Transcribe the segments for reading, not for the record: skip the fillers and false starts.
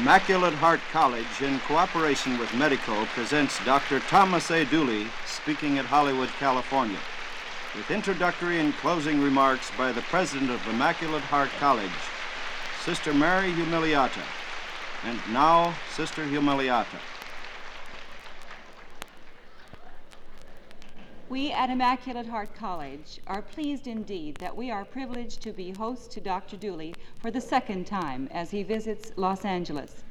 Immaculate Heart College, in cooperation with Medico, presents Dr. Thomas A. Dooley speaking at Hollywood, California, with introductory and closing remarks by the president of Immaculate Heart College, Sister Mary Humiliata. And now, Sister Humiliata. We at Immaculate Heart College are pleased indeed that we are privileged to be hosts to Dr. Dooley for the second time as he visits Los Angeles.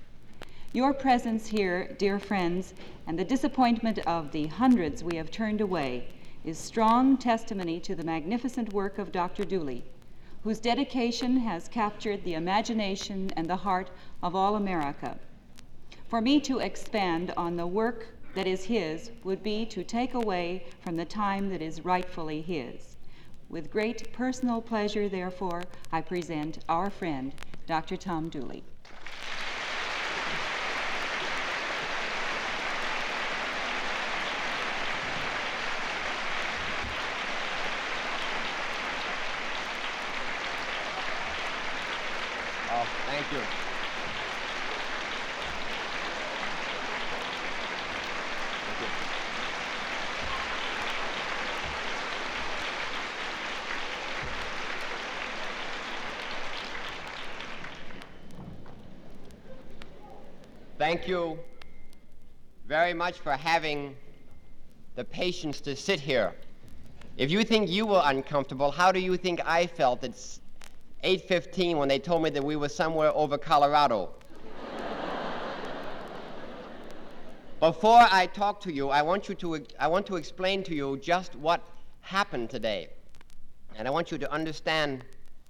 Your presence here, dear friends, and the disappointment of the hundreds we have turned away is strong testimony to the magnificent work of Dr. Dooley, whose dedication has captured the imagination and the heart of all America. For me to expand on the work that is his would be to take away from the time that is rightfully his. With great personal pleasure, therefore, I present our friend, Dr. Tom Dooley. Oh, thank you. Thank you very much for having the patience to sit here. If you think you were uncomfortable, how do you think I felt at 8:15 when they told me that we were somewhere over Colorado? Before I talk to you, I want to explain to you just what happened today. And I want you to understand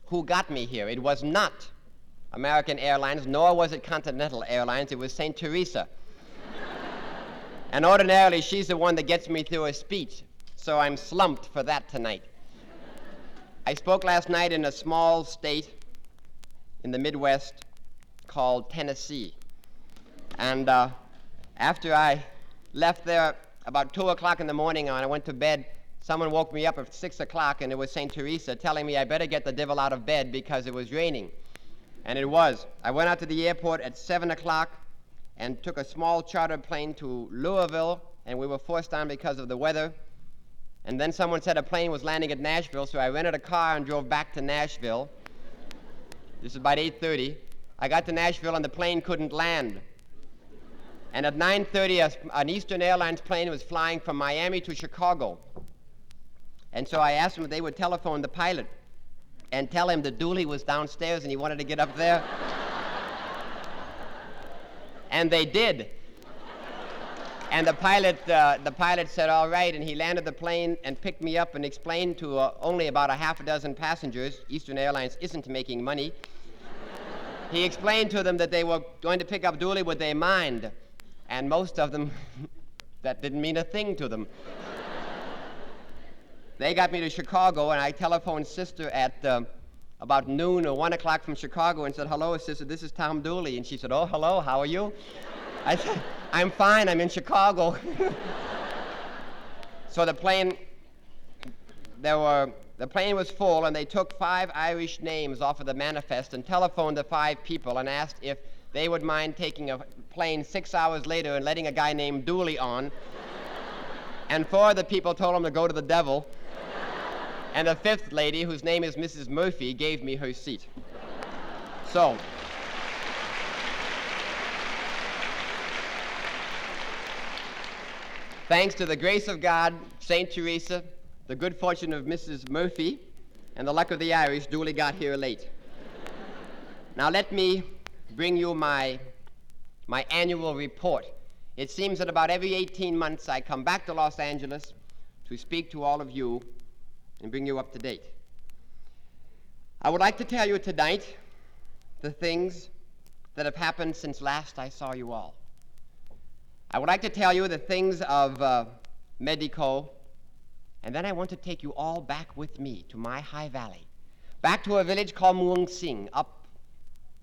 who got me here. It was not American Airlines, nor was it Continental Airlines. It was St. Teresa. And ordinarily, she's the one that gets me through a speech, so I'm slumped for that tonight. I spoke last night in a small state in the Midwest called Tennessee. And after I left there about 2 o'clock in the morning and I went to bed, someone woke me up at 6 o'clock, and it was St. Teresa telling me I better get the devil out of bed because it was raining. And it was. I went out to the airport at 7 o'clock and took a small charter plane to Louisville, and we were forced on because of the weather. And then someone said a plane was landing at Nashville, so I rented a car and drove back to Nashville. This is about 8:30. I got to Nashville and the plane couldn't land. And at 9:30, an Eastern Airlines plane was flying from Miami to Chicago. And so I asked them if they would telephone the pilot and tell him that Dooley was downstairs and he wanted to get up there. And they did. And the pilot said, all right, and he landed the plane and picked me up and explained to only about a half a dozen passengers, Eastern Airlines isn't making money. He explained to them that they were going to pick up Dooley with their mind, and most of them, that didn't mean a thing to them. They got me to Chicago, and I telephoned Sister at about noon or 1 o'clock from Chicago and said, hello, Sister, this is Tom Dooley. And she said, oh, hello, how are you? I said, I'm fine, I'm in Chicago. So the plane was full, and they took 5 Irish names off of the manifest and telephoned the 5 people and asked if they would mind taking a plane 6 hours later and letting a guy named Dooley on. And 4 of the people told him to go to the devil. And the 5th lady, whose name is Mrs. Murphy, gave me her seat. So, thanks to the grace of God, St. Teresa, the good fortune of Mrs. Murphy, and the luck of the Irish, Dooley got here late. Now let me bring you my annual report. It seems that about every 18 months I come back to Los Angeles to speak to all of you and bring you up to date. I would like to tell you tonight the things that have happened since last I saw you all. I would like to tell you the things of Medico, and then I want to take you all back with me to my high valley, back to a village called Muang Sing, up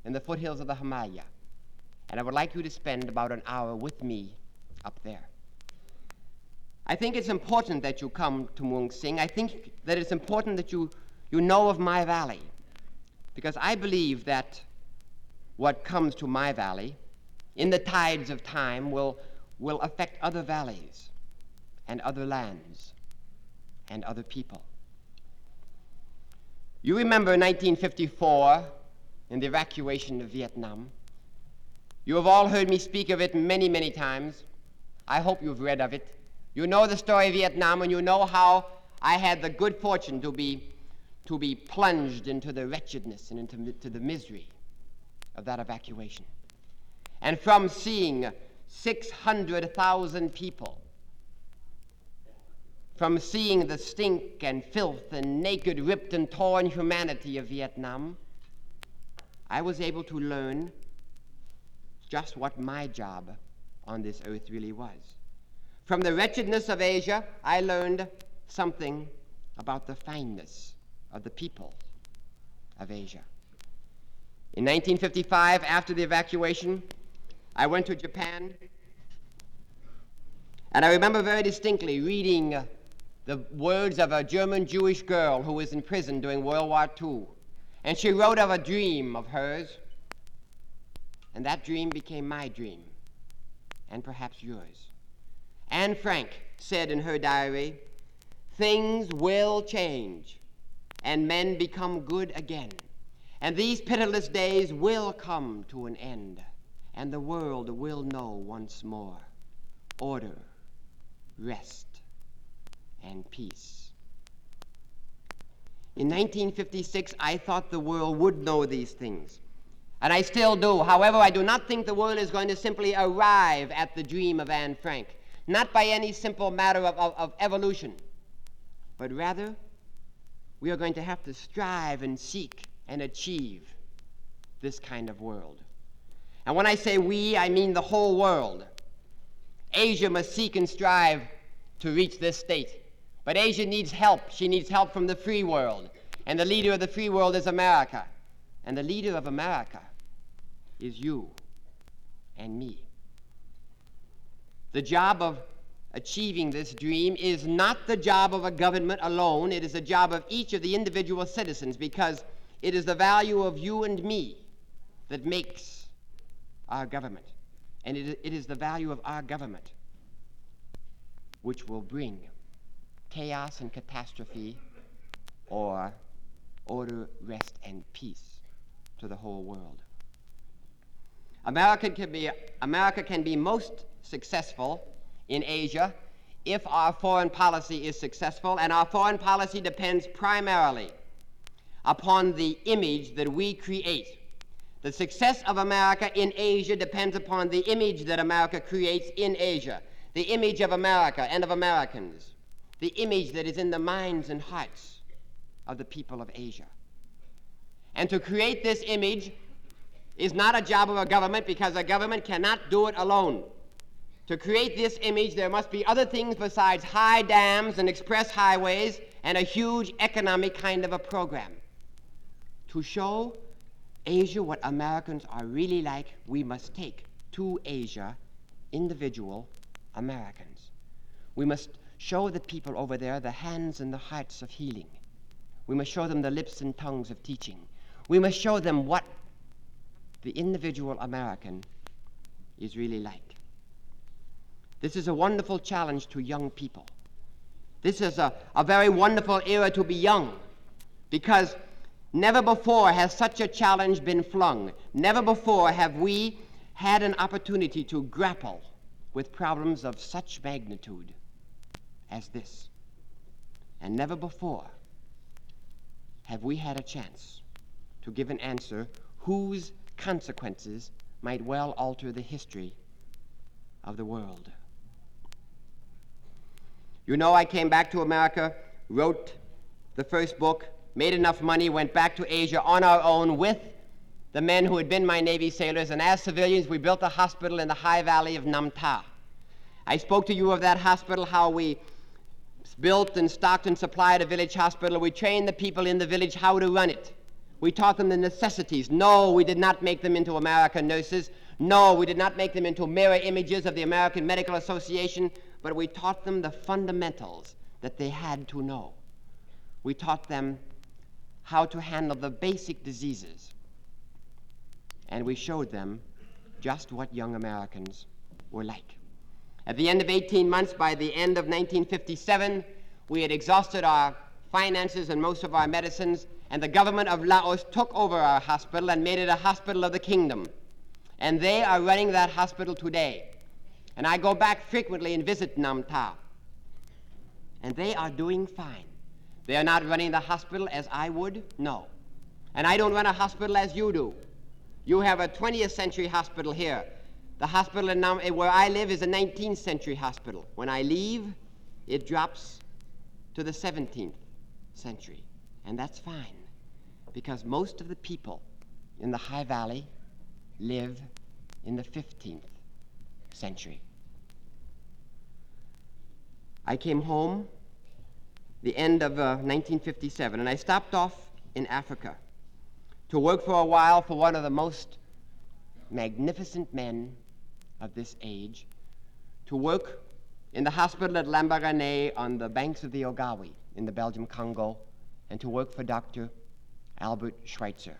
in the foothills of the Himalaya. And I would like you to spend about an hour with me up there. I think it's important that you come to Muang Sing. I think that it's important that you know of my valley, because I believe that what comes to my valley in the tides of time will affect other valleys and other lands and other people. You remember 1954 and the evacuation of Vietnam. You have all heard me speak of it many, many times. I hope you've read of it. You know the story of Vietnam, and you know how I had the good fortune to be plunged into the wretchedness and into the misery of that evacuation. And from seeing 600,000 people, from seeing the stink and filth and naked, ripped and torn humanity of Vietnam, I was able to learn just what my job on this earth really was. From the wretchedness of Asia, I learned something about the fineness of the people of Asia. In 1955, after the evacuation, I went to Japan, and I remember very distinctly reading the words of a German Jewish girl who was in prison during World War II. And she wrote of a dream of hers, and that dream became my dream, and perhaps yours. Anne Frank said in her diary, "Things will change, and men become good again, and these pitiless days will come to an end, and the world will know once more order, rest, and peace." In 1956, I thought the world would know these things, and I still do. However, I do not think the world is going to simply arrive at the dream of Anne Frank, not by any simple matter of evolution, but rather we are going to have to strive and seek and achieve this kind of world. And when I say we, I mean the whole world. Asia must seek and strive to reach this state. But Asia needs help. She needs help from the free world. And the leader of the free world is America. And the leader of America is you and me. The job of achieving this dream is not the job of a government alone. It is the job of each of the individual citizens, because it is the value of you and me that makes our government. And it is the value of our government which will bring chaos and catastrophe, or order, rest, and peace to the whole world. America can be most successful in Asia if our foreign policy is successful, and our foreign policy depends primarily upon the image that we create. The success of America in Asia depends upon the image that America creates in Asia, the image of America and of Americans, the image that is in the minds and hearts of the people of Asia. And to create this image is not a job of a government, because a government cannot do it alone. To create this image, there must be other things besides high dams and express highways and a huge economic kind of a program. To show Asia what Americans are really like, we must take to Asia individual Americans. We must show the people over there the hands and the hearts of healing. We must show them the lips and tongues of teaching. We must show them what the individual American is really like. This is a wonderful challenge to young people. This is a very wonderful era to be young, because never before has such a challenge been flung. Never before have we had an opportunity to grapple with problems of such magnitude as this. And never before have we had a chance to give an answer whose consequences might well alter the history of the world. You know, I came back to America, wrote the first book, made enough money, went back to Asia on our own with the men who had been my Navy sailors, and as civilians we built a hospital in the high valley of Nam Ta. I spoke to you of that hospital, how we built and stocked and supplied a village hospital. We trained the people in the village how to run it. We taught them the necessities. No, we did not make them into American nurses. No, we did not make them into mirror images of the American Medical Association, but we taught them the fundamentals that they had to know. We taught them how to handle the basic diseases, and we showed them just what young Americans were like. At the end of 18 months, by the end of 1957, we had exhausted our finances and most of our medicines, and the government of Laos took over our hospital and made it a hospital of the kingdom. And they are running that hospital today. And I go back frequently and visit Nam Ta. And they are doing fine. They are not running the hospital as I would, no. And I don't run a hospital as you do. You have a 20th century hospital here. The hospital in where I live is a 19th century hospital. When I leave, it drops to the 17th century. And that's fine, because most of the people in the High Valley live in the 15th century. I came home the end of 1957, and I stopped off in Africa to work for a while for one of the most magnificent men of this age, to work in the hospital at Lambaréné on the banks of the Ogawi in the Belgian Congo, and to work for Dr. Albert Schweitzer.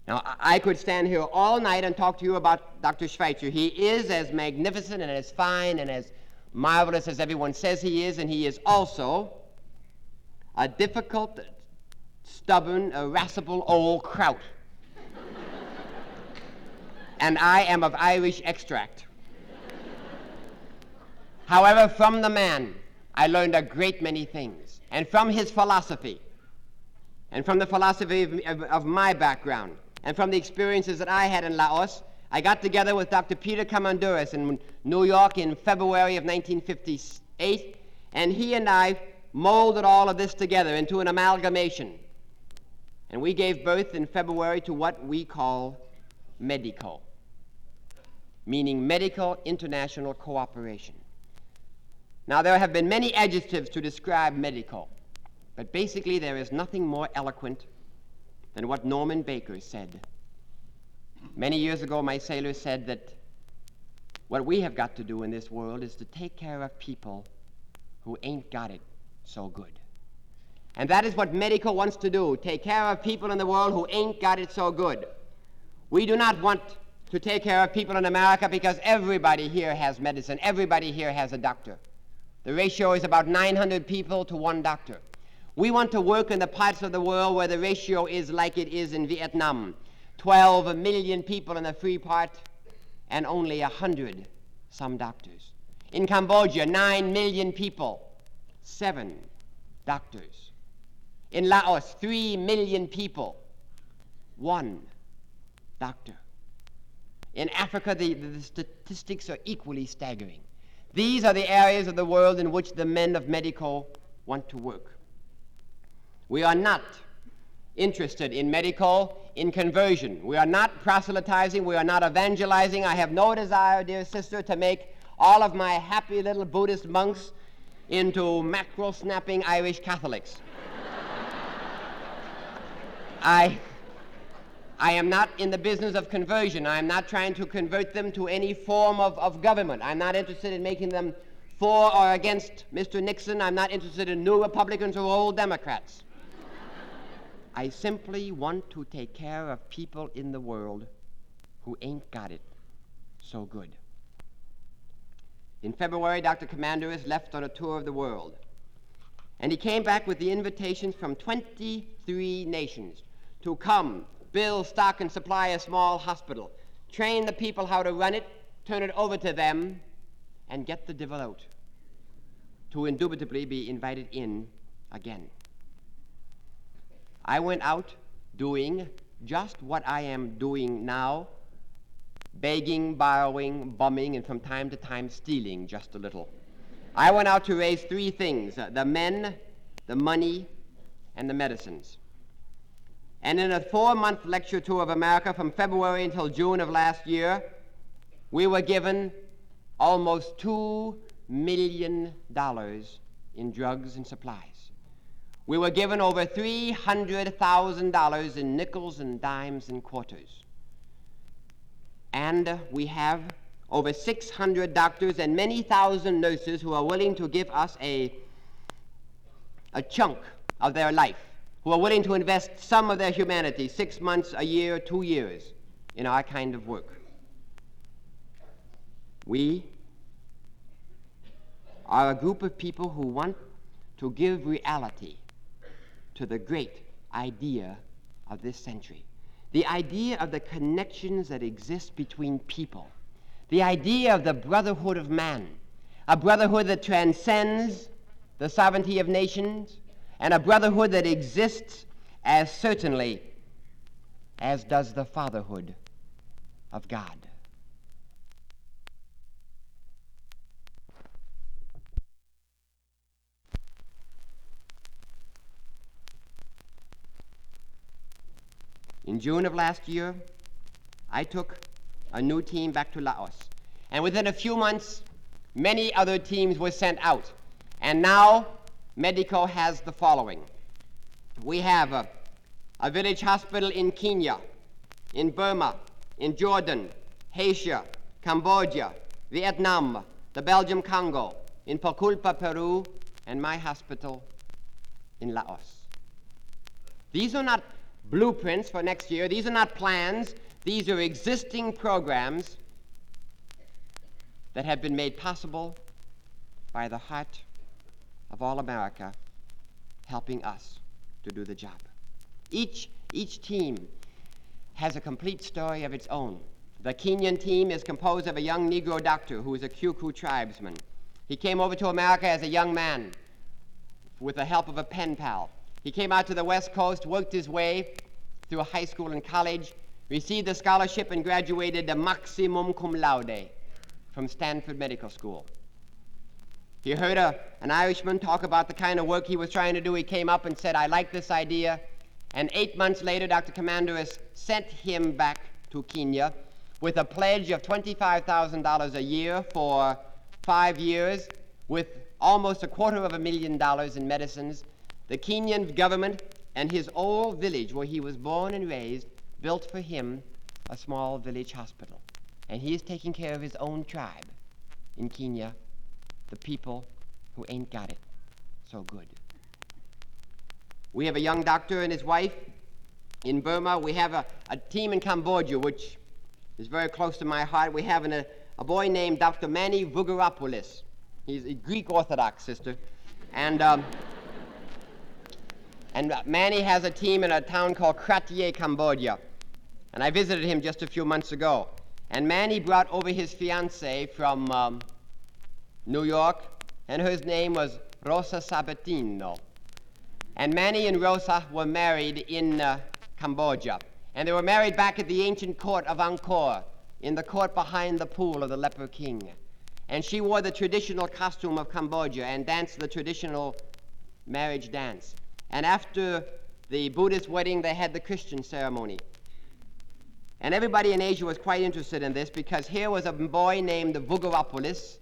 Now, I could stand here all night and talk to you about Dr. Schweitzer. He is as magnificent and as fine and as marvelous as everyone says he is, and he is also a difficult, stubborn, irascible old kraut. And I am of Irish extract. However, from the man, I learned a great many things, and from his philosophy, and from the philosophy of my background, and from the experiences that I had in Laos, I got together with Dr. Peter Commanduris in New York in February of 1958, and he and I molded all of this together into an amalgamation. And we gave birth in February to what we call Medico, meaning Medical International Cooperation. Now, there have been many adjectives to describe Medico, but basically there is nothing more eloquent than what Norman Baker said. Many years ago, my sailor said that what we have got to do in this world is to take care of people who ain't got it so good. And that is what Medico wants to do, take care of people in the world who ain't got it so good. We do not want to take care of people in America because everybody here has medicine, everybody here has a doctor. The ratio is about 900 people to one doctor. We want to work in the parts of the world where the ratio is like it is in Vietnam. 12 million people in the free part and only 100 some doctors. In Cambodia, 9 million people, 7 doctors. In Laos, 3 million people, 1 doctor. In Africa, the statistics are equally staggering. These are the areas of the world in which the men of Medico want to work. We are not interested in Medico in conversion. We are not proselytizing. We are not evangelizing. I have no desire, dear sister, to make all of my happy little Buddhist monks into mackerel-snapping Irish Catholics. I am not in the business of conversion. I am not trying to convert them to any form of government. I'm not interested in making them for or against Mr. Nixon. I'm not interested in new Republicans or old Democrats. I simply want to take care of people in the world who ain't got it so good. In February, Dr. Commanduris left on a tour of the world, and he came back with the invitations from 23 nations to come, build, stock, and supply a small hospital, train the people how to run it, turn it over to them, and get the devil out, to indubitably be invited in again. I went out doing just what I am doing now, begging, borrowing, bumming, and from time to time stealing just a little. I went out to raise 3 things, the men, the money, and the medicines. And in a 4-month lecture tour of America from February until June of last year, we were given almost $2 million in drugs and supplies. We were given over $300,000 in nickels and dimes and quarters. And we have over 600 doctors and many thousand nurses who are willing to give us a chunk of their life, who are willing to invest some of their humanity, 6 months, a year, 2 years, in our kind of work. We are a group of people who want to give reality to the great idea of this century. The idea of the connections that exist between people. The idea of the brotherhood of man. A brotherhood that transcends the sovereignty of nations, and a brotherhood that exists as certainly as does the fatherhood of God. In June of last year, I took a new team back to Laos. And within a few months, many other teams were sent out. And now, Medico has the following. We have a village hospital in Kenya, in Burma, in Jordan, Haiti, Cambodia, Vietnam, the Belgium Congo, in Pucallpa, Peru, and my hospital in Laos. These are not blueprints for next year. These are not plans. These are existing programs that have been made possible by the heart of all America helping us to do the job. Each team has a complete story of its own. The Kenyan team is composed of a young Negro doctor who is a Kyukyu tribesman. He came over to America as a young man with the help of a pen pal. He came out to the West Coast, worked his way through high school and college, received a scholarship, and graduated a maximum cum laude from Stanford Medical School. He heard an Irishman talk about the kind of work he was trying to do. He came up and said, "I like this idea." And 8 months later, Dr. Commanderus sent him back to Kenya with a pledge of $25,000 a year for 5 years, with almost $250,000 in medicines. The Kenyan government and his old village where he was born and raised built for him a small village hospital. And he is taking care of his own tribe in Kenya, the people who ain't got it so good. We have a young doctor and his wife in Burma. We have a team in Cambodia, which is very close to my heart. We have a boy named Dr. Manny Vugaropoulos. He's a Greek Orthodox sister. And Manny has a team in a town called Kratie, Cambodia. And I visited him just a few months ago. And Manny brought over his fiancée from New York, and her name was Rosa Sabatino. And Manny and Rosa were married in Cambodia. And they were married back at the ancient court of Angkor, in the court behind the pool of the leper king. And she wore the traditional costume of Cambodia and danced the traditional marriage dance. And after the Buddhist wedding, they had the Christian ceremony. And everybody in Asia was quite interested in this, because here was a boy named Vugaropoulos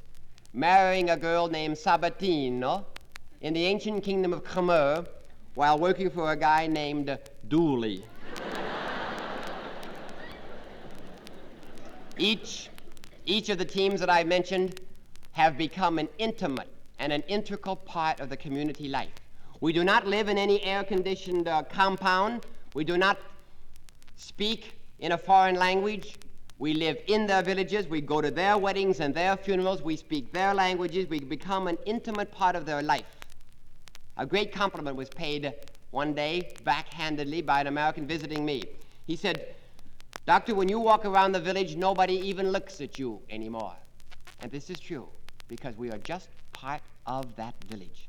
marrying a girl named Sabatino in the ancient kingdom of Khmer while working for a guy named Dooley. Each of the teams that I mentioned have become an intimate and an integral part of the community life. We do not live in any air-conditioned compound. We do not speak in a foreign language. We live in their villages. We go to their weddings and their funerals. We speak their languages. We become an intimate part of their life. A great compliment was paid one day, backhandedly, by an American visiting me. He said, "Doctor, when you walk around the village, nobody even looks at you anymore." And this is true, because we are just part of that village.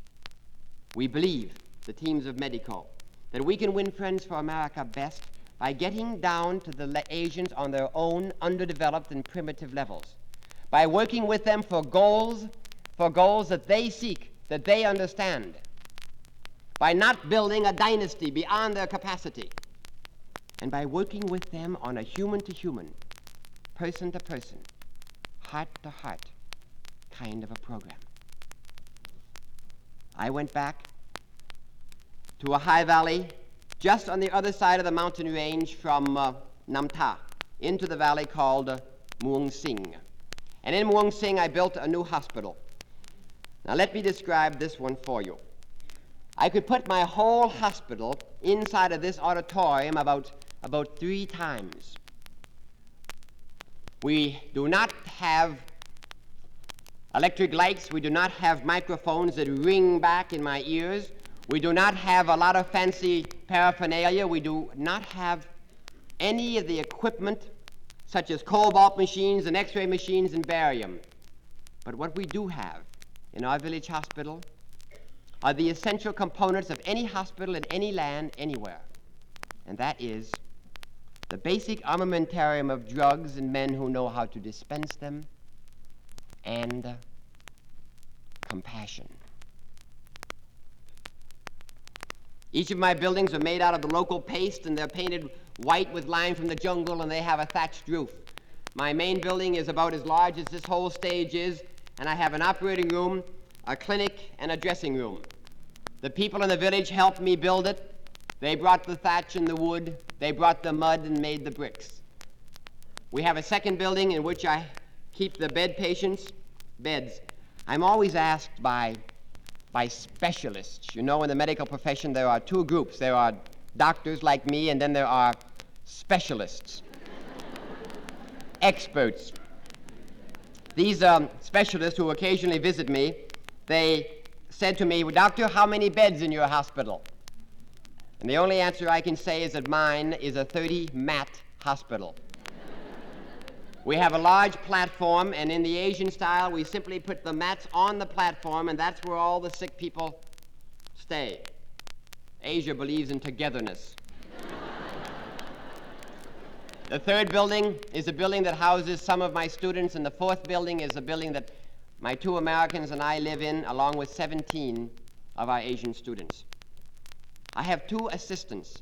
We believe, the teams of Medico, that we can win friends for America best by getting down to the Asians on their own underdeveloped and primitive levels, by working with them for goals that they seek, that they understand, by not building a dynasty beyond their capacity, and by working with them on a human-to-human, person-to-person, heart-to-heart kind of a program. I went back to a high valley just on the other side of the mountain range from Namta into the valley called Muang Sing. And in Muang Sing, I built a new hospital. Now let me describe this one for you. I could put my whole hospital inside of this auditorium about 3 times. We do not have electric lights. We do not have microphones that ring back in my ears. We do not have a lot of fancy paraphernalia. We do not have any of the equipment such as cobalt machines and x-ray machines and barium. But what we do have in our village hospital are the essential components of any hospital in any land, anywhere. And that is the basic armamentarium of drugs and men who know how to dispense them, and compassion. Each of my buildings are made out of the local paste, and they're painted white with lime from the jungle, and they have a thatched roof. My main building is about as large as this whole stage is, and I have an operating room, a clinic, and a dressing room. The people in the village helped me build it. They brought the thatch and the wood. They brought the mud and made the bricks. We have a second building in which I keep the beds. I'm always asked by specialists. You know, in the medical profession, there are two groups. There are doctors like me, and then there are specialists, experts. These specialists who occasionally visit me, they said to me, "Doctor, how many beds in your hospital?" And the only answer I can say is that mine is a 30-mat hospital. We have a large platform, and in the Asian style, we simply put the mats on the platform, and that's where all the sick people stay. Asia believes in togetherness. The third building is a building that houses some of my students, and the fourth building is a building that my two Americans and I live in, along with 17 of our Asian students. I have two assistants.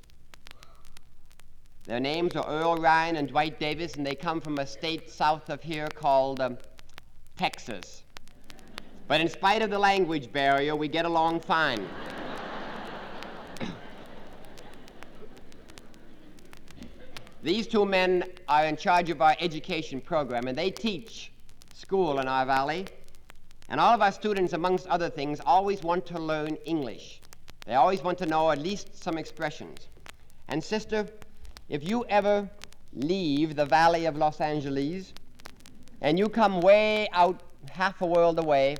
Their names are Earl Ryan and Dwight Davis, and they come from a state south of here called Texas. But in spite of the language barrier, we get along fine. These two men are in charge of our education program, and they teach school in our valley. And all of our students, amongst other things, always want to learn English. They always want to know at least some expressions. And sister, if you ever leave the valley of Los Angeles and you come way out, half a world away,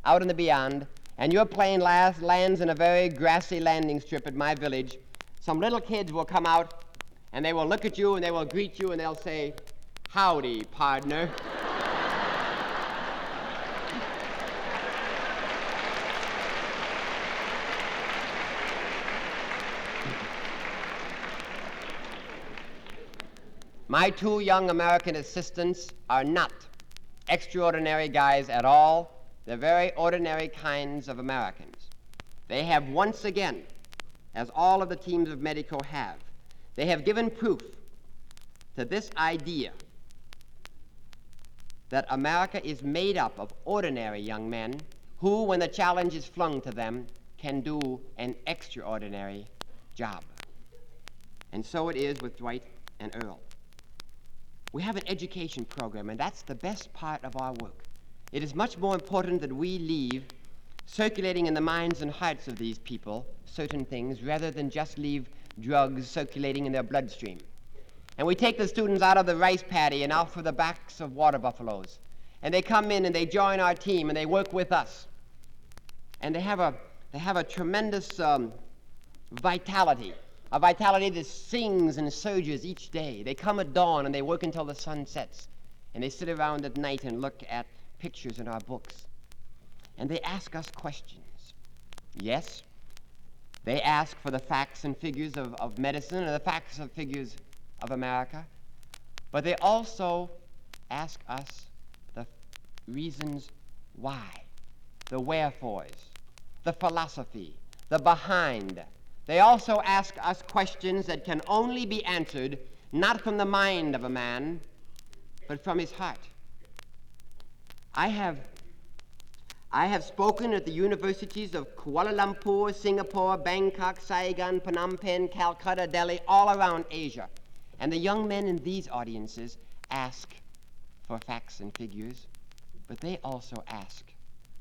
out in the beyond, and your plane lands in a very grassy landing strip at my village, some little kids will come out and they will look at you and they will greet you and they'll say, "Howdy, partner." My two young American assistants are not extraordinary guys at all. They're very ordinary kinds of Americans. They have once again, as all of the teams of Medico have, they have given proof to this idea that America is made up of ordinary young men who, when the challenge is flung to them, can do an extraordinary job. And so it is with Dwight and Earl. We have an education program, and that's the best part of our work. It is much more important that we leave circulating in the minds and hearts of these people certain things rather than just leave drugs circulating in their bloodstream. And we take the students out of the rice paddy and out for the backs of water buffaloes. And they come in and they join our team and they work with us. And they have a tremendous vitality. A vitality that sings and surges each day. They come at dawn and they work until the sun sets. And they sit around at night and look at pictures in our books. And they ask us questions. Yes, they ask for the facts and figures of medicine and the facts and figures of America. But they also ask us the reasons why, the wherefores, the philosophy, the behind. They also ask us questions that can only be answered not from the mind of a man, but from his heart. I have spoken at the universities of Kuala Lumpur, Singapore, Bangkok, Saigon, Phnom Penh, Calcutta, Delhi, all around Asia. And the young men in these audiences ask for facts and figures, but they also ask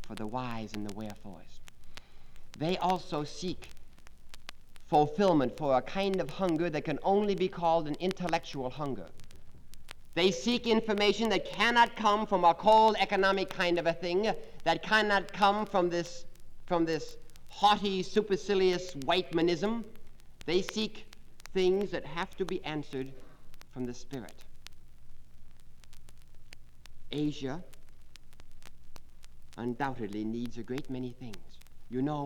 for the whys and the wherefores. They also seek fulfillment for a kind of hunger that can only be called an intellectual hunger. They seek information that cannot come from a cold economic kind of a thing, that cannot come from this haughty, supercilious white manism. They seek things that have to be answered from the Spirit. Asia undoubtedly needs a great many things. You know,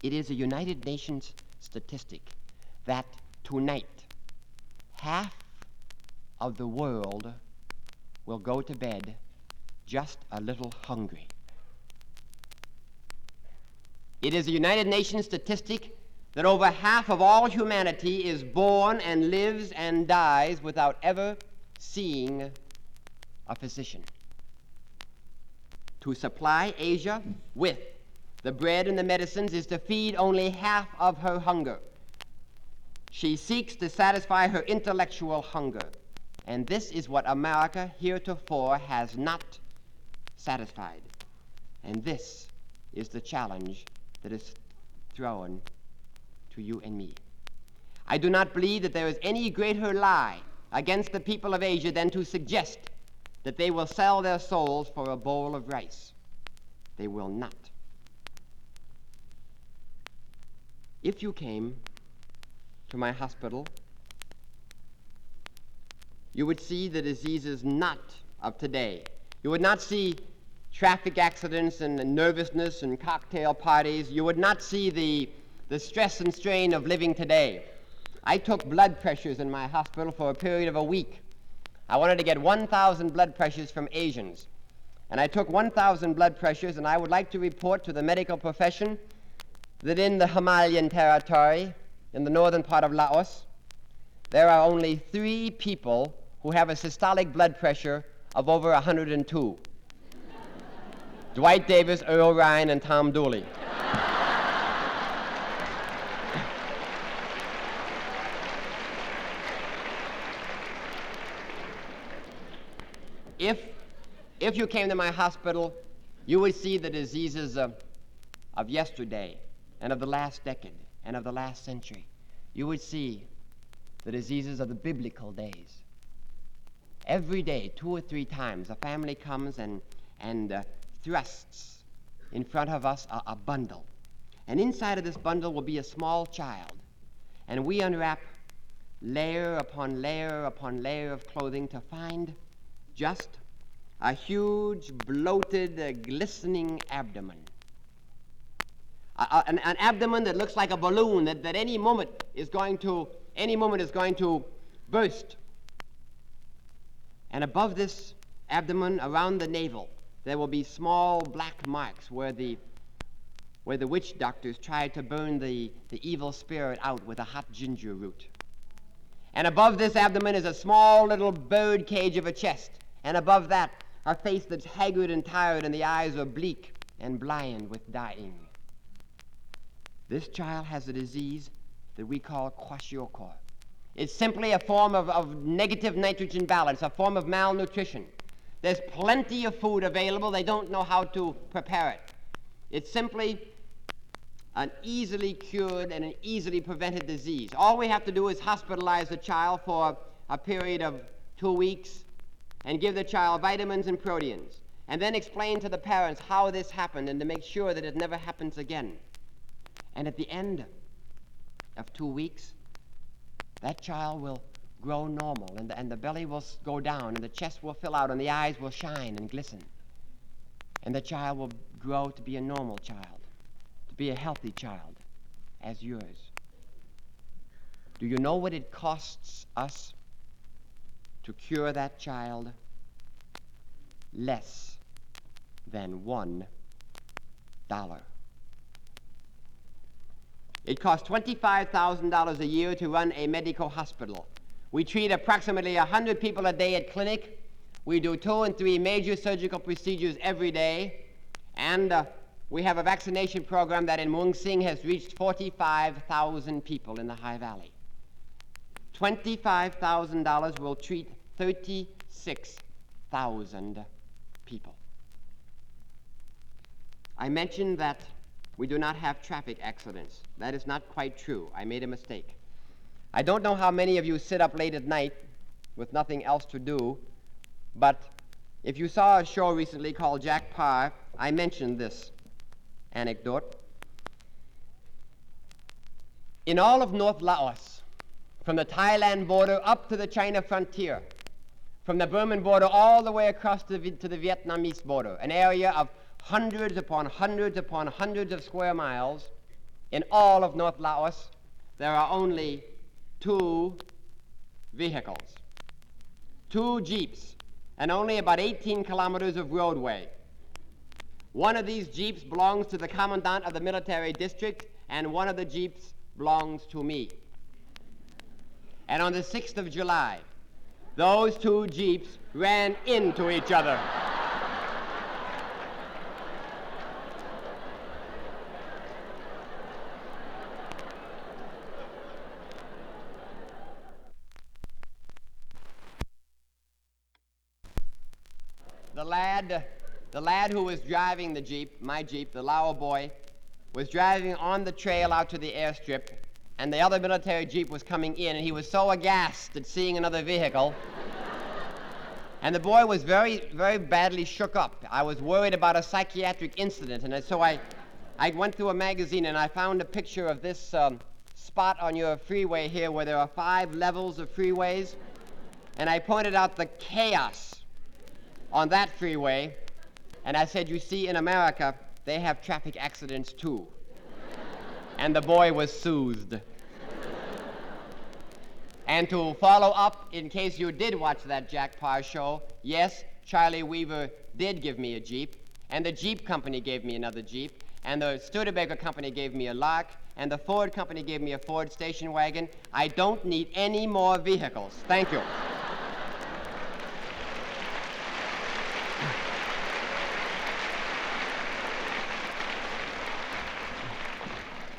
it is a United Nations statistic that tonight half of the world will go to bed just a little hungry. It is a United Nations statistic that over half of all humanity is born and lives and dies without ever seeing a physician. To supply Asia with the bread and the medicines is to feed only half of her hunger. She seeks to satisfy her intellectual hunger, and this is what America heretofore has not satisfied. And this is the challenge that is thrown to you and me. I do not believe that there is any greater lie against the people of Asia than to suggest that they will sell their souls for a bowl of rice. They will not. If you came to my hospital, you would see the diseases not of today. You would not see traffic accidents and nervousness and cocktail parties. You would not see the stress and strain of living today. I took blood pressures in my hospital for a period of a week. I wanted to get 1,000 blood pressures from Asians. And I took 1,000 blood pressures, and I would like to report to the medical profession that in the Himalayan territory, in the northern part of Laos, there are only 3 people who have a systolic blood pressure of over 102. Dwight Davis, Earl Ryan, and Tom Dooley. If you came to my hospital, you would see the diseases of yesterday and of the last decade and of the last century. You would see the diseases of the biblical days. Every day, 2 or 3 times, a family comes and thrusts in front of us a bundle. And inside of this bundle will be a small child. And we unwrap layer upon layer upon layer of clothing to find just a huge, bloated, glistening abdomen. An abdomen that looks like a balloon that any moment is going to burst. And above this abdomen, around the navel, there will be small black marks where the witch doctors tried to burn the evil spirit out with a hot ginger root. And above this abdomen is a small little bird cage of a chest. And above that, a face that's haggard and tired, and the eyes are bleak and blind with dying. This child has a disease that we call kwashiorkor. It's simply a form of negative nitrogen balance, a form of malnutrition. There's plenty of food available. They don't know how to prepare it. It's simply an easily cured and an easily prevented disease. All we have to do is hospitalize the child for a period of 2 weeks and give the child vitamins and proteins, and then explain to the parents how this happened and to make sure that it never happens again. And at the end of 2 weeks, that child will grow normal, and the belly will go down, and the chest will fill out, and the eyes will shine and glisten. And the child will grow to be a normal child, to be a healthy child, as yours. Do you know what it costs us to cure that child? Less than $1. It costs $25,000 a year to run a Medico hospital. We treat approximately 100 people a day at clinic. We do 2 and 3 major surgical procedures every day. And we have a vaccination program that in Muang Sing has reached 45,000 people in the High Valley. $25,000 will treat 36,000 people. I mentioned that we do not have traffic accidents. That is not quite true. I made a mistake. I don't know how many of you sit up late at night with nothing else to do. But if you saw a show recently called Jack Parr, I mentioned this anecdote. In all of North Laos, from the Thailand border up to the China frontier, from the Burman border all the way across to the Vietnamese border, an area of hundreds upon hundreds upon hundreds of square miles, in all of North Laos, there are only 2 vehicles, 2 jeeps, and only about 18 kilometers of roadway. One of these jeeps belongs to the commandant of the military district, and one of the jeeps belongs to me. And on the 6th of July, those 2 jeeps ran into each other. The lad who was driving the jeep, my jeep, the Lao boy, was driving on the trail out to the airstrip, and the other military jeep was coming in, and he was so aghast at seeing another vehicle. And the boy was very, very badly shook up. I was worried about a psychiatric incident, and so I went through a magazine and I found a picture of this spot on your freeway here where there are 5 levels of freeways, and I pointed out the chaos on that freeway, and I said, you see, in America, they have traffic accidents too. And the boy was soothed. And to follow up, in case you did watch that Jack Parr show, yes, Charlie Weaver did give me a Jeep, and the Jeep company gave me another Jeep, and the Studebaker company gave me a Lark, and the Ford company gave me a Ford station wagon. I don't need any more vehicles. Thank you.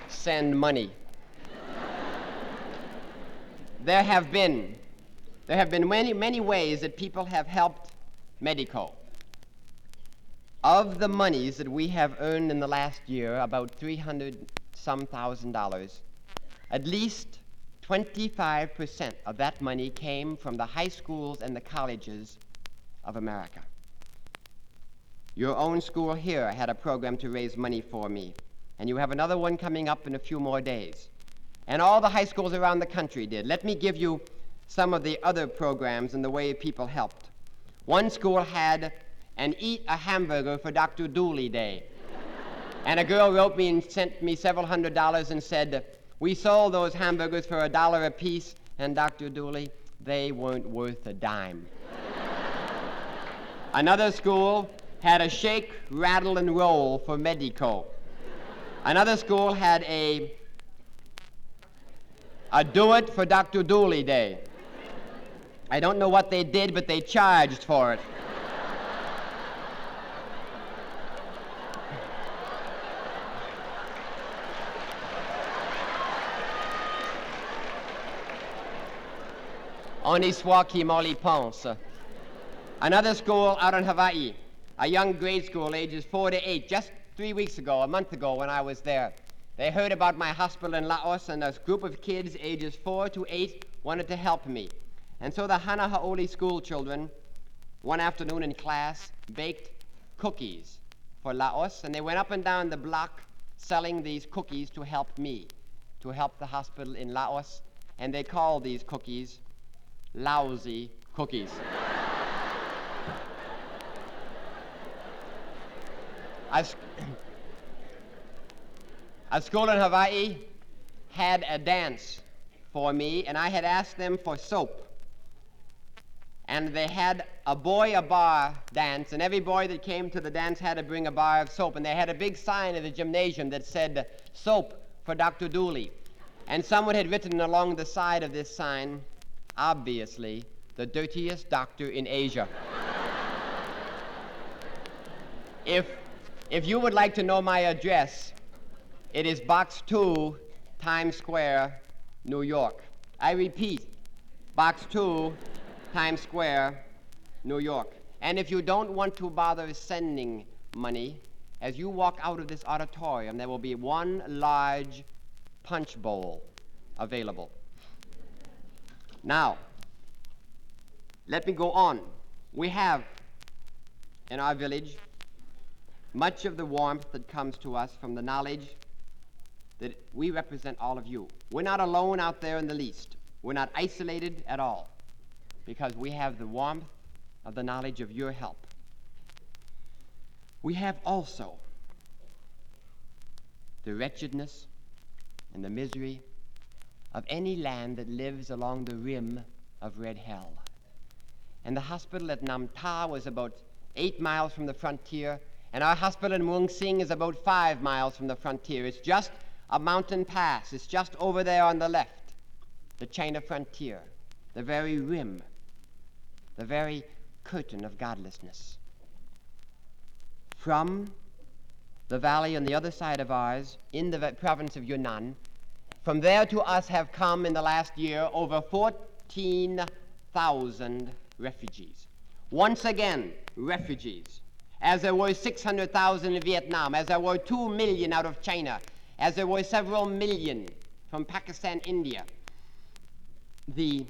Send money. There have been many ways that people have helped Medico. Of the monies that we have earned in the last year, about $300-some thousand, at least 25% of that money came from the high schools and the colleges of America. Your own school here had a program to raise money for me, and you have another one coming up in a few more days. And all the high schools around the country did. Let me give you some of the other programs and the way people helped. One school had an Eat a Hamburger for Dr. Dooley Day. And a girl wrote me and sent me several $100s and said, we sold those hamburgers for $1 a piece, and Dr. Dooley, they weren't worth a dime. Another school had a shake, rattle, and roll for Medico. Another school had a do it for Dr. Dooley Day. I don't know what they did, but they charged for it. On y soit qui m'en y pense. Another school out in Hawaii, a young grade school ages 4 to 8, just 3 weeks ago, a month ago when I was there. They heard about my hospital in Laos, and a group of kids ages 4 to 8 wanted to help me. And so the Hana Ha'oli school children, one afternoon in class, baked cookies for Laos, and they went up and down the block selling these cookies to help me, to help the hospital in Laos, and they called these cookies lousy cookies. A school in Hawaii had a dance for me, and I had asked them for soap. And they had a boy a bar dance, and every boy that came to the dance had to bring a bar of soap. And they had a big sign in the gymnasium that said, soap for Dr. Dooley. And someone had written along the side of this sign, obviously, the dirtiest doctor in Asia. If you would like to know my address, it is Box 2, Times Square, New York. I repeat, Box 2, Times Square, New York. And if you don't want to bother sending money, as you walk out of this auditorium, there will be one large punch bowl available. Now, Let me go on. We have in our village much of the warmth that comes to us from the knowledge that we represent all of you. We're not alone out there in the least. We're not isolated at all, because we have the warmth of the knowledge of your help. We have also the wretchedness and the misery of any land that lives along the rim of red hell. And the hospital at Nam Ta was about 8 miles from the frontier, and our hospital in Muang Sing is about 5 miles from the frontier. It's just a mountain pass. It's just over there on the left, the China frontier, the very rim, the very curtain of godlessness. From the valley on the other side of ours, in the province of Yunnan, from there to us have come in the last year over 14,000 refugees. Once again, refugees. As there were 600,000 in Vietnam, as there were 2 million out of China, as there were several million from Pakistan, India. The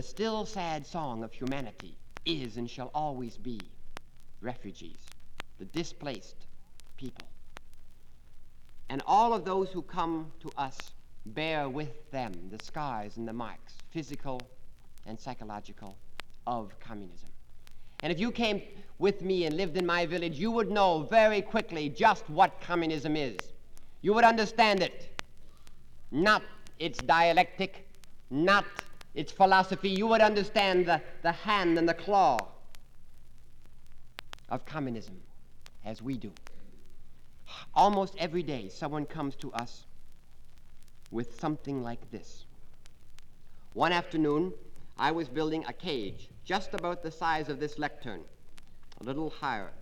still sad song of humanity is and shall always be refugees, the displaced people. And all of those who come to us bear with them the scars and the marks, physical and psychological, of communism. And if you came with me and lived in my village, you would know very quickly just what communism is. You would understand it, not its dialectic, not its philosophy. You would understand the hand and the claw of communism as we do. Almost every day someone comes to us with something like this. One afternoon, I was building a cage just about the size of this lectern, a little higher.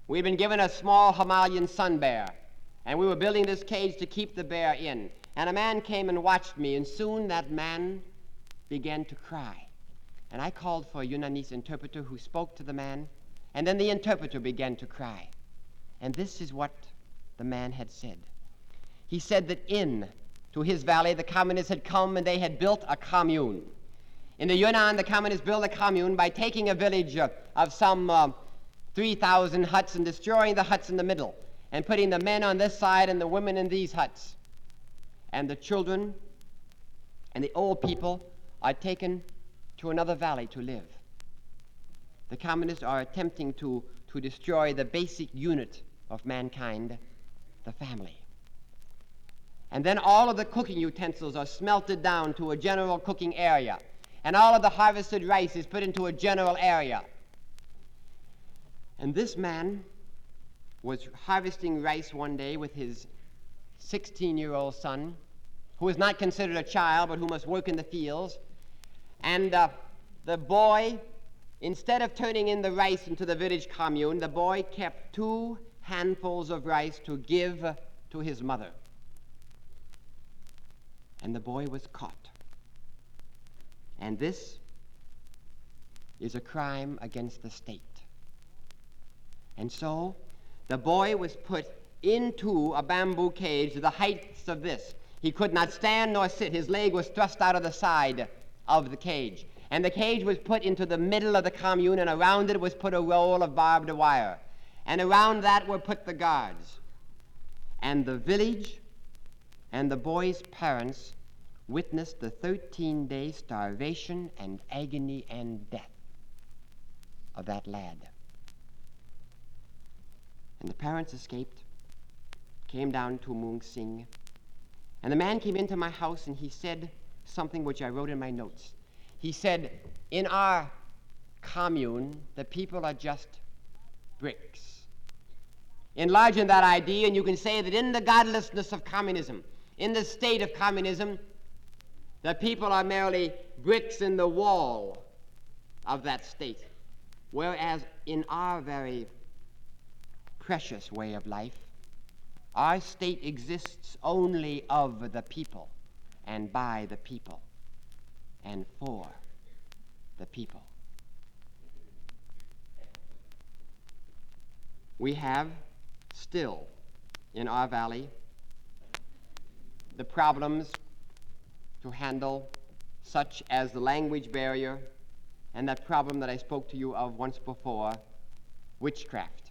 We'd been given a small Himalayan sun bear, and we were building this cage to keep the bear in. And a man came and watched me, and soon that man began to cry. And I called for a Yunnanese interpreter who spoke to the man, and then the interpreter began to cry. And this is what the man had said. He said that to his valley, the communists had come and they had built a commune. In the Yunnan, the communists built a commune by taking a village of some 3,000 huts and destroying the huts in the middle and putting the men on this side and the women in these huts. And the children and the old people are taken to another valley to live. The communists are attempting to destroy the basic unit of mankind, the family. And then all of the cooking utensils are smelted down to a general cooking area. And all of the harvested rice is put into a general area. And this man was harvesting rice one day with his 16-year-old son, who is not considered a child, but who must work in the fields. And the boy, instead of turning in the rice into the village commune, the boy kept 2 handfuls of rice to give to his mother. And the boy was caught. And this is a crime against the state. And so the boy was put into a bamboo cage to the heights of this. He could not stand nor sit. His leg was thrust out of the side of the cage. And the cage was put into the middle of the commune, and around it was put a roll of barbed wire. And around that were put the guards. And the village and the boy's parents witnessed the 13-day starvation and agony and death of that lad. And the parents escaped, came down to Muang Sing, and the man came into my house and he said something which I wrote in my notes. He said, in our commune, the people are just bricks. Enlarge on that idea, and you can say that in the godlessness of communism, in the state of communism, the people are merely bricks in the wall of that state. Whereas in our very precious way of life, our state exists only of the people and by the people and for the people. We have still in our valley the problems to handle, such as the language barrier, and that problem that I spoke to you of once before, witchcraft.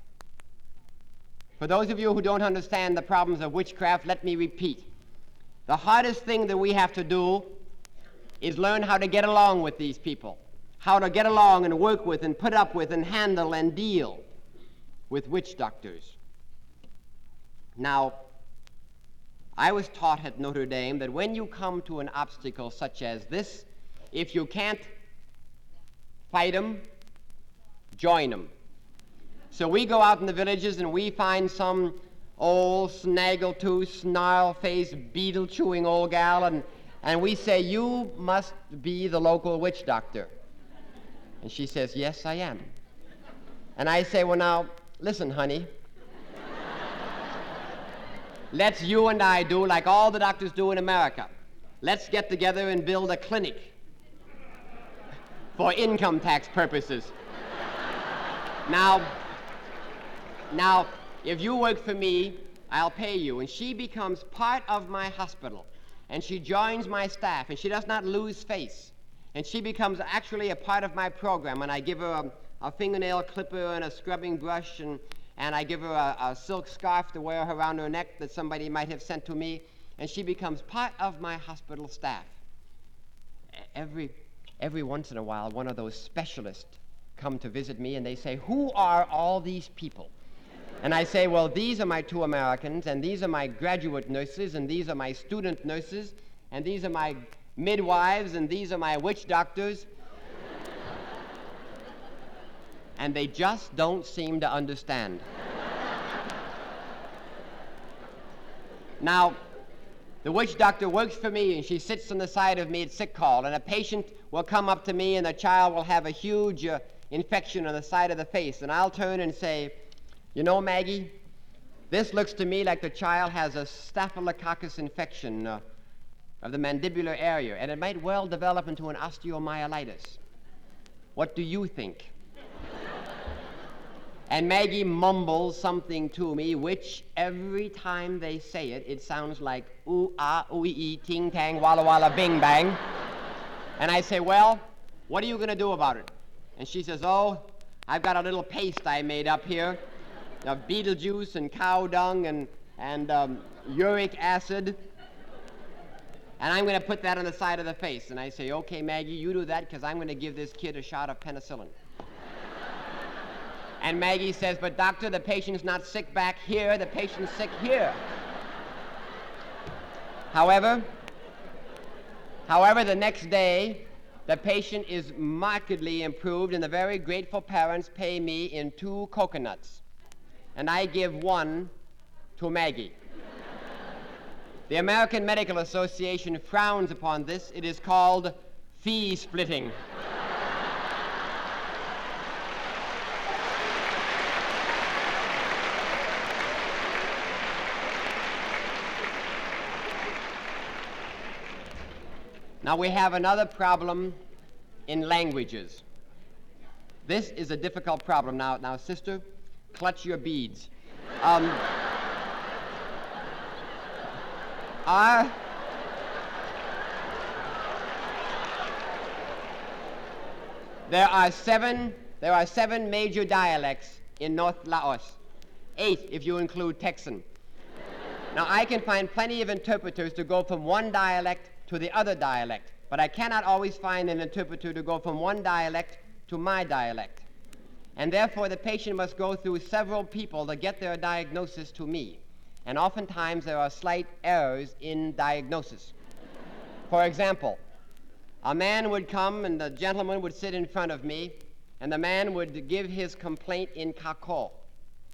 For those of you who don't understand the problems of witchcraft, let me repeat. The hardest thing that we have to do is learn how to get along with these people, how to get along and work with and put up with and handle and deal with witch doctors. Now, I was taught at Notre Dame that when you come to an obstacle such as this, if you can't fight them, join them. So we go out in the villages and we find some old snaggle-tooth, snarl-faced, beetle-chewing old gal, and we say, "You must be the local witch doctor." And she says, "Yes, I am." And I say, "Well, now, listen, honey. Let's you and I do like all the doctors do in America. Let's get together and build a clinic for income tax purposes. Now, if you work for me, I'll pay you." And she becomes part of my hospital, and she joins my staff, and she does not lose face. And she becomes actually a part of my program, and I give her a fingernail clipper and a scrubbing brush, and I give her a silk scarf to wear around her neck that somebody might have sent to me, and she becomes part of my hospital staff. Every once in a while, one of those specialists come to visit me, and they say, "Who are all these people?" And I say, "Well, these are my 2 Americans, and these are my graduate nurses, and these are my student nurses, and these are my midwives, and these are my witch doctors." And they just don't seem to understand. Now, the witch doctor works for me, and she sits on the side of me at sick call, and a patient will come up to me, and the child will have a huge infection on the side of the face, and I'll turn and say, "You know, Maggie, this looks to me like the child has a staphylococcus infection of the mandibular area, and it might well develop into an osteomyelitis. What do you think?" And Maggie mumbles something to me, which every time they say it, it sounds like ooh, ah, ooh, ee, ting, tang, walla, walla, bing, bang. And I say, "Well, what are you going to do about it?" And she says, "Oh, I've got a little paste I made up here of beetle juice and cow dung and uric acid, and I'm going to put that on the side of the face." And I say, "Okay, Maggie, you do that, because I'm going to give this kid a shot of penicillin." And Maggie says, "But doctor, the patient's not sick back here, the patient's sick here." However, the next day, the patient is markedly improved, and the very grateful parents pay me in 2 coconuts, and I give 1 to Maggie. The American Medical Association frowns upon this. It is called fee splitting. Now we have another problem in languages. This is a difficult problem. Now, sister, clutch your beads. There are seven major dialects in North Laos. 8 if you include Texan. Now, I can find plenty of interpreters to go from one dialect to the other dialect, but I cannot always find an interpreter to go from one dialect to my dialect. And therefore, the patient must go through several people to get their diagnosis to me. And oftentimes, there are slight errors in diagnosis. For example, a man would come and the gentleman would sit in front of me, and the man would give his complaint in Kako.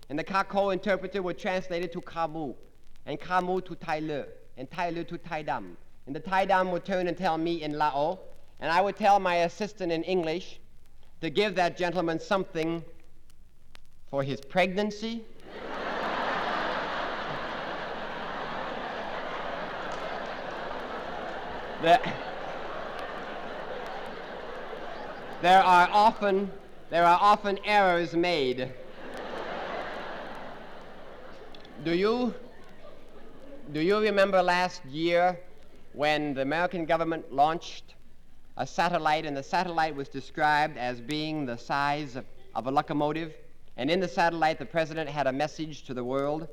And the Kako interpreter would translate it to Kamu, and Kamu to Taileu, and Taileu to Taidam. And the Taidam would turn and tell me in Lao, and I would tell my assistant in English to give that gentleman something for his pregnancy. There are often errors made. Do you remember last year when the American government launched a satellite, and the satellite was described as being the size of a locomotive. And in the satellite, the president had a message to the world.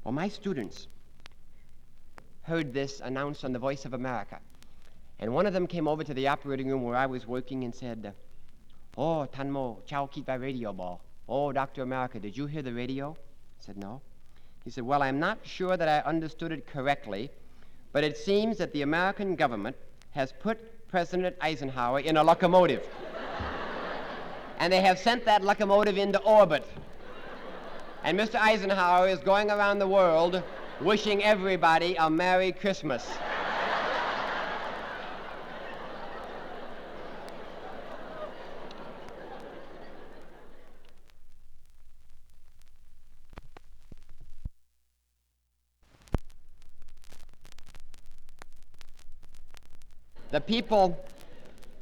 Well, my students heard this announced on the Voice of America. And one of them came over to the operating room where I was working and said, "Oh, Tanmo, chow kit by radio ball. Oh, Dr. America, did you hear the radio?" I said, "No." He said, "Well, I'm not sure that I understood it correctly, but it seems that the American government has put President Eisenhower in a locomotive. And they have sent that locomotive into orbit. And Mr. Eisenhower is going around the world wishing everybody a Merry Christmas."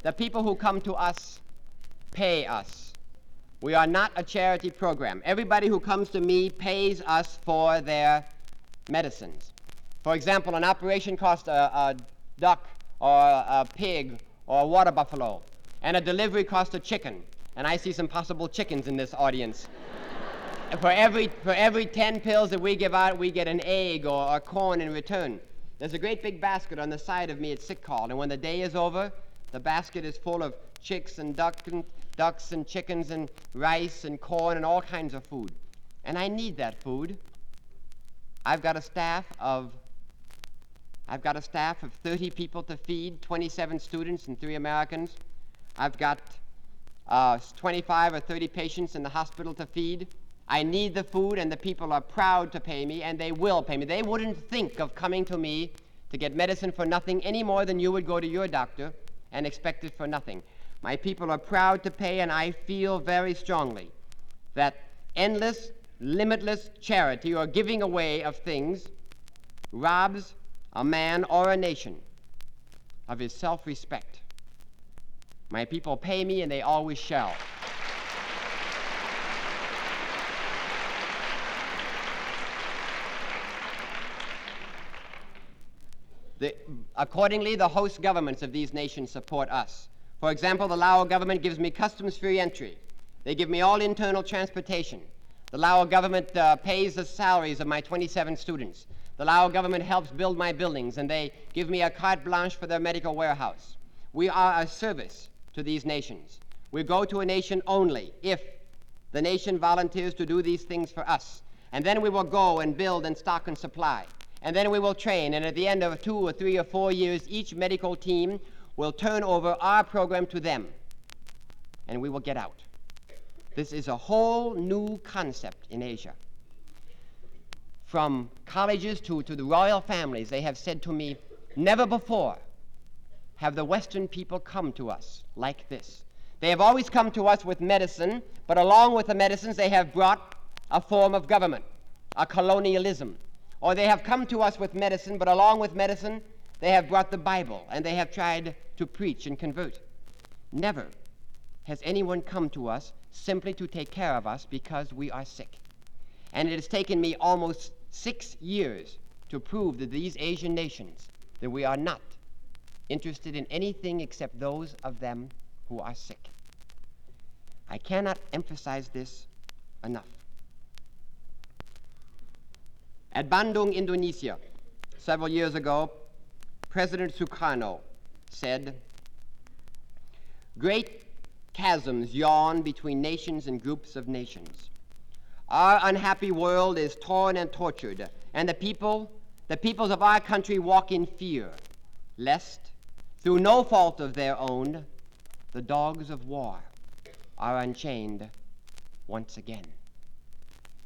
The people who come to us pay us. We are not a charity program. Everybody who comes to me pays us for their medicines. For example, an operation costs a duck or a pig or a water buffalo, and a delivery costs a chicken. And I see some possible chickens in this audience. For every 10 pills that we give out, we get an egg or corn in return. There's a great big basket on the side of me at sick call, and when the day is over, the basket is full of chicks and ducks and chickens and rice and corn and all kinds of food. And I need that food. I've got a staff of 30 people to feed, 27 students and 3 Americans. I've got 25 or 30 patients in the hospital to feed. I need the food, and the people are proud to pay me, and they will pay me. They wouldn't think of coming to me to get medicine for nothing any more than you would go to your doctor and expect it for nothing. My people are proud to pay, and I feel very strongly that endless, limitless charity or giving away of things robs a man or a nation of his self-respect. My people pay me, and they always shall. Accordingly, the host governments of these nations support us. For example, the Laos government gives me customs-free entry. They give me all internal transportation. The Laos government pays the salaries of my 27 students. The Laos government helps build my buildings, and they give me a carte blanche for their medical warehouse. We are a service to these nations. We go to a nation only if the nation volunteers to do these things for us. And then we will go and build and stock and supply. And then we will train, and at the end of 2 or 3 or 4 years, each medical team will turn over our program to them, and we will get out. This is a whole new concept in Asia. From colleges to the royal families, they have said to me, never before have the Western people come to us like this. They have always come to us with medicine, but along with the medicines, they have brought a form of government, a colonialism. Or they have come to us with medicine, but along with medicine, they have brought the Bible, and they have tried to preach and convert. Never has anyone come to us simply to take care of us because we are sick. And it has taken me almost 6 years to prove to these Asian nations that we are not interested in anything except those of them who are sick. I cannot emphasize this enough. At Bandung, Indonesia, several years ago, President Sukarno said, "Great chasms yawn between nations and groups of nations. Our unhappy world is torn and tortured, and the peoples of our country walk in fear, lest, through no fault of their own, the dogs of war are unchained once again."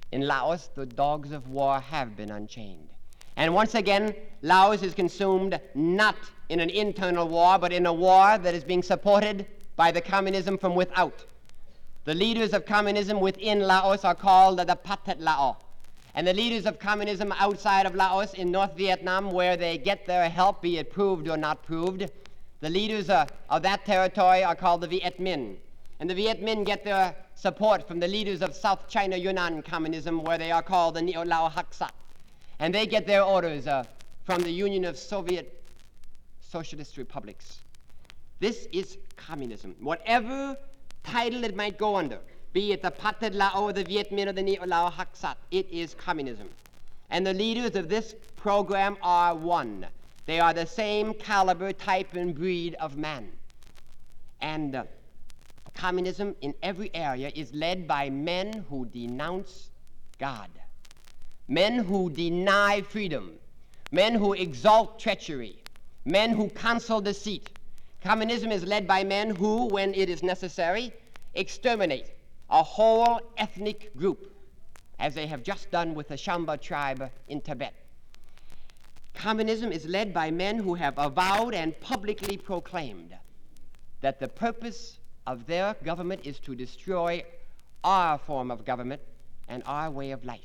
In Laos, the dogs of war have been unchained. And once again, Laos is consumed not in an internal war, but in a war that is being supported by the communism from without. The leaders of communism within Laos are called the Pathet Lao. And the leaders of communism outside of Laos in North Vietnam, where they get their help, be it proved or not proved, the leaders of that territory are called the Viet Minh. And the Viet Minh get their support from the leaders of South China Yunnan communism, where they are called the Neo-Lao Hak Sat. And they get their orders from the Union of Soviet Socialist Republics. This is communism. Whatever title it might go under, be it the Pathet Lao or the Viet Minh or the Neo Lao Hak Sat, it is communism. And the leaders of this program are one. They are the same caliber, type, and breed of man. And communism in every area is led by men who denounce God, men who deny freedom, men who exalt treachery, men who counsel deceit. Communism is led by men who, when it is necessary, exterminate a whole ethnic group, as they have just done with the Shamba tribe in Tibet. Communism is led by men who have avowed and publicly proclaimed that the purpose of their government is to destroy our form of government and our way of life.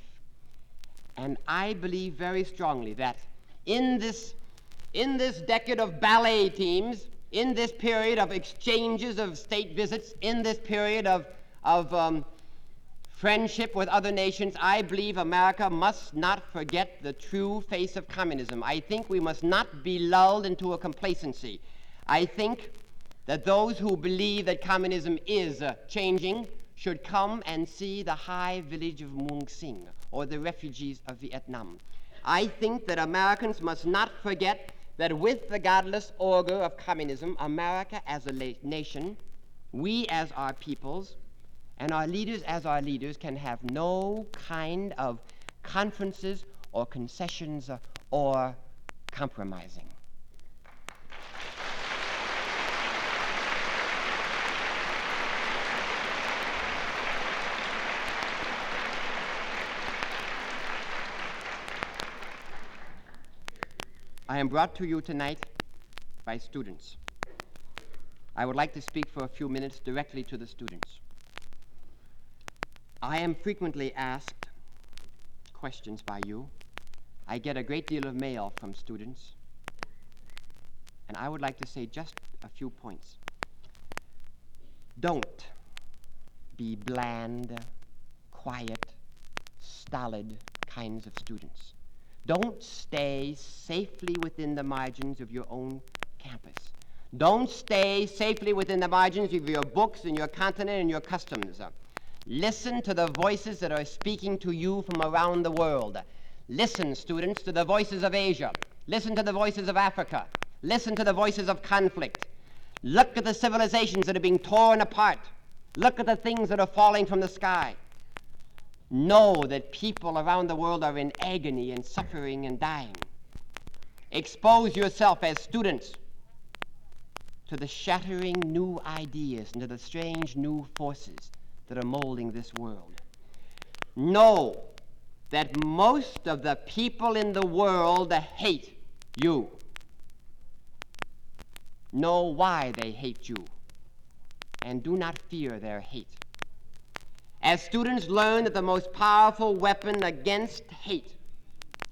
And I believe very strongly that in this decade of ballet teams, in this period of exchanges of state visits, in this period of friendship with other nations, I believe America must not forget the true face of communism. I think we must not be lulled into a complacency. I think that those who believe that communism is changing should come and see the high village of Muang Sing or the refugees of Vietnam. I think that Americans must not forget that with the godless augur of communism, America as a nation, we as our peoples, and our leaders as our leaders can have no kind of conferences or concessions or compromising. I am brought to you tonight by students. I would like to speak for a few minutes directly to the students. I am frequently asked questions by you. I get a great deal of mail from students. And I would like to say just a few points. Don't be bland, quiet, stolid kinds of students. Don't stay safely within the margins of your own campus. Don't stay safely within the margins of your books and your continent and your customs. Listen to the voices that are speaking to you from around the world. Listen, students, to the voices of Asia. Listen to the voices of Africa. Listen to the voices of conflict. Look at the civilizations that are being torn apart. Look at the things that are falling from the sky. Know that people around the world are in agony and suffering and dying. Expose yourself as students to the shattering new ideas and to the strange new forces that are molding this world. Know that most of the people in the world hate you. Know why they hate you, and do not fear their hate. As students learn that the most powerful weapon against hate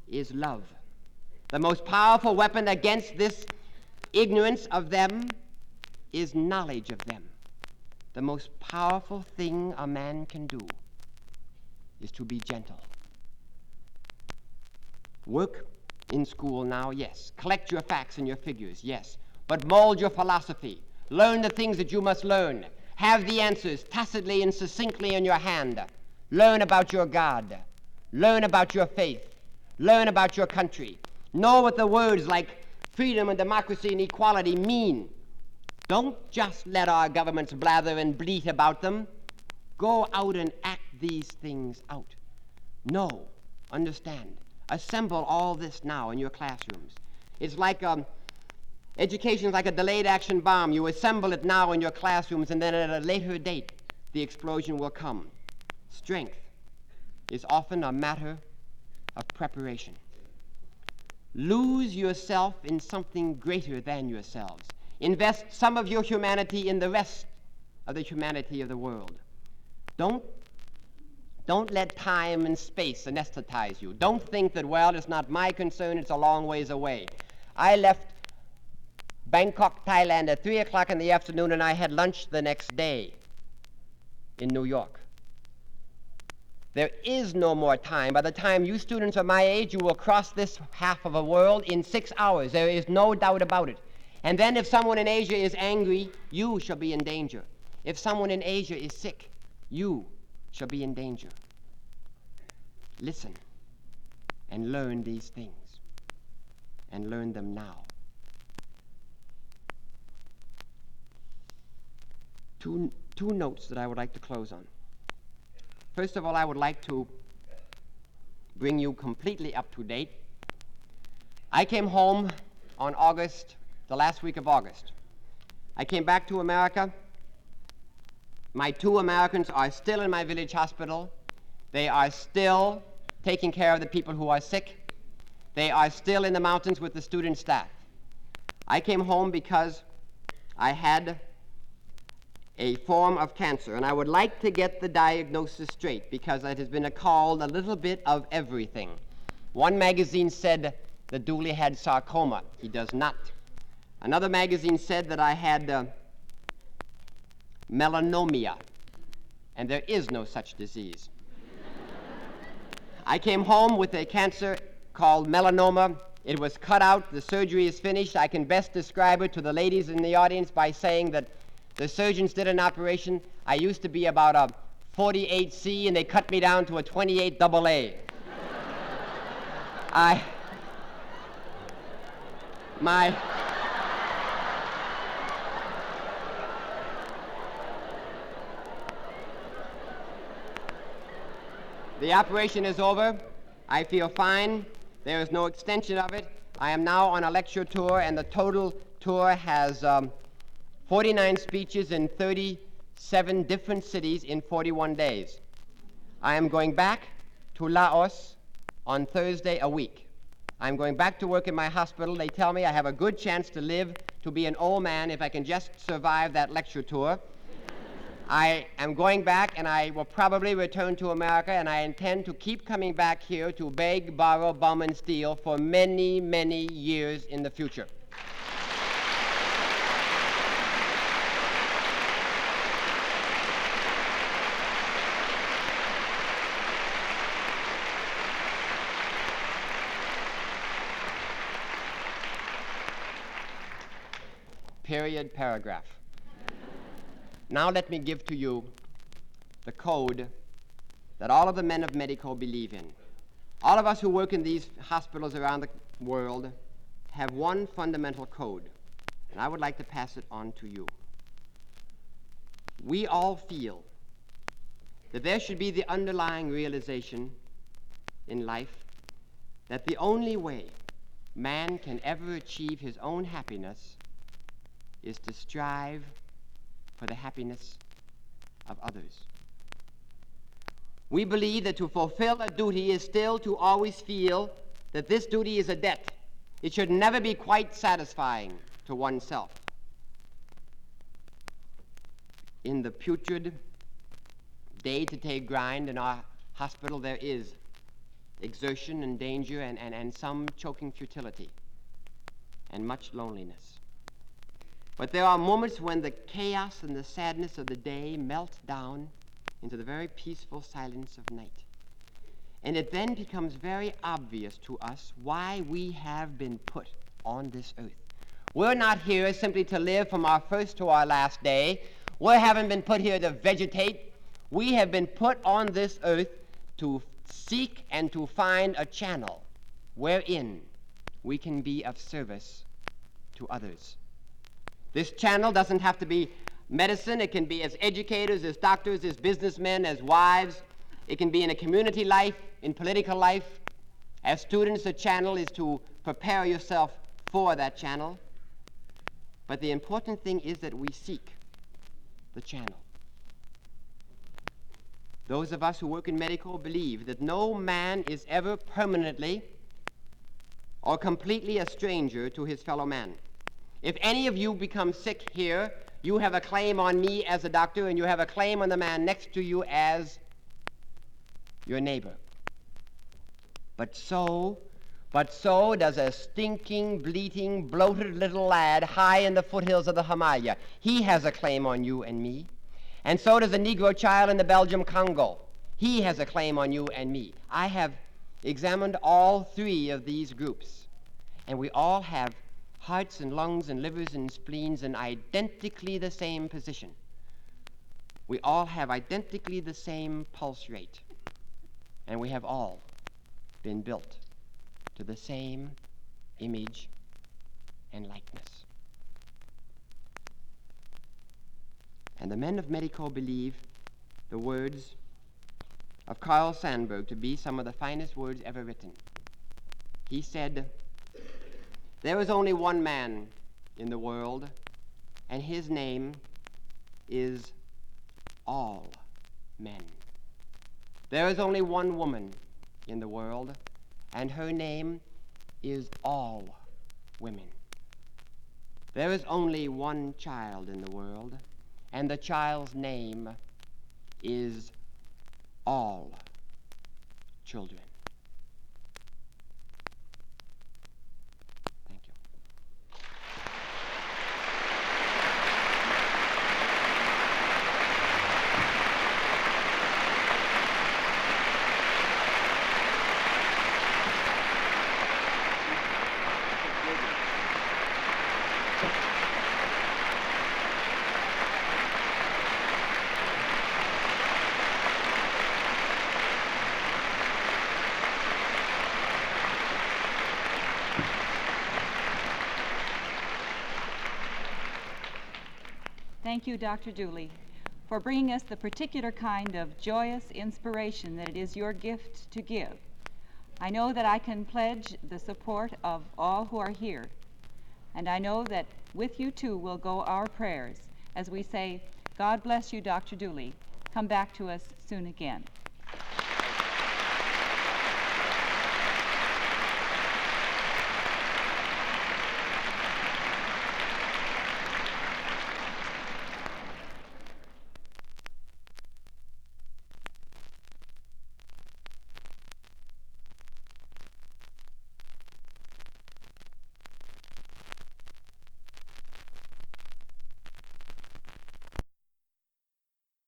is love. The most powerful weapon against this ignorance of them is knowledge of them. The most powerful thing a man can do is to be gentle. Work in school now, yes. Collect your facts and your figures, yes. But mold your philosophy. Learn the things that you must learn. Have the answers tacitly and succinctly in your hand. Learn about your God. Learn about your faith. Learn about your country. Know what the words like freedom and democracy and equality mean. Don't just let our governments blather and bleat about them. Go out and act these things out. Know, understand. Assemble all this now in your classrooms. It's like education is like a delayed action bomb. You assemble it now in your classrooms, and then at a later date, the explosion will come. Strength is often a matter of preparation. Lose yourself in something greater than yourselves. Invest some of your humanity in the rest of the humanity of the world. Don't let time and space anesthetize you. Don't think that, well, it's not my concern, it's a long ways away. I left Bangkok, Thailand at 3 o'clock in the afternoon, and I had lunch the next day in New York. There is no more time. By the time you students are my age, you will cross this half of a world in 6 hours. There is no doubt about it. And then if someone in Asia is angry, you shall be in danger. If someone in Asia is sick, you shall be in danger. Listen and learn these things, and learn them now. Two notes that I would like to close on. First of all, I would like to bring you completely up to date. I came home on the last week of August. I came back to America. My 2 Americans are still in my village hospital. They are still taking care of the people who are sick. They are still in the mountains with the student staff. I came home because I had a form of cancer, and I would like to get the diagnosis straight because it has been called a little bit of everything. One magazine said that Dooley had sarcoma. He does not. Another magazine said that I had melanoma, and there is no such disease. I came home with a cancer called melanoma. It was cut out. The surgery is finished. I can best describe it to the ladies in the audience by saying that the surgeons did an operation. I used to be about a 48C, and they cut me down to a 28 AA. The operation is over. I feel fine. There is no extension of it. I am now on a lecture tour, and the total tour has 49 speeches in 37 different cities in 41 days. I am going back to Laos on Thursday a week. I'm going back to work in my hospital. They tell me I have a good chance to live to be an old man if I can just survive that lecture tour. I am going back, and I will probably return to America, and I intend to keep coming back here to beg, borrow, bum, and steal for many, many years in the future. Period, paragraph. Now let me give to you the code that all of the men of Medico believe in. All of us who work in these hospitals around the world have one fundamental code, and I would like to pass it on to you. We all feel that there should be the underlying realization in life that the only way man can ever achieve his own happiness is to strive for the happiness of others. We believe that to fulfill a duty is still to always feel that this duty is a debt. It should never be quite satisfying to oneself. In the putrid day-to-day grind in our hospital, there is exertion and danger and some choking futility and much loneliness. But there are moments when the chaos and the sadness of the day melt down into the very peaceful silence of night. And it then becomes very obvious to us why we have been put on this earth. We're not here simply to live from our first to our last day. We haven't been put here to vegetate. We have been put on this earth to seek and to find a channel wherein we can be of service to others. This channel doesn't have to be medicine. It can be as educators, as doctors, as businessmen, as wives. It can be in a community life, in political life. As students, the channel is to prepare yourself for that channel. But the important thing is that we seek the channel. Those of us who work in Medico believe that no man is ever permanently or completely a stranger to his fellow man. If any of you become sick here, you have a claim on me as a doctor, and you have a claim on the man next to you as your neighbor. But so does a stinking, bleating, bloated little lad high in the foothills of the Himalaya. He has a claim on you and me. And so does a Negro child in the Belgium Congo. He has a claim on you and me. I have examined all 3 of these groups, and we all have Hearts and lungs and livers and spleens in identically the same position. We all have identically the same pulse rate. And we have all been built to the same image and likeness. And the men of Medico believe the words of Carl Sandburg to be some of the finest words ever written. He said, "There is only one man in the world, and his name is all men. There is only one woman in the world, and her name is all women. There is only one child in the world, and the child's name is all children." Thank you. Thank you, Dr. Dooley, for bringing us the particular kind of joyous inspiration that it is your gift to give. I know that I can pledge the support of all who are here, and I know that with you too will go our prayers as we say, God bless you, Dr. Dooley. Come back to us soon again.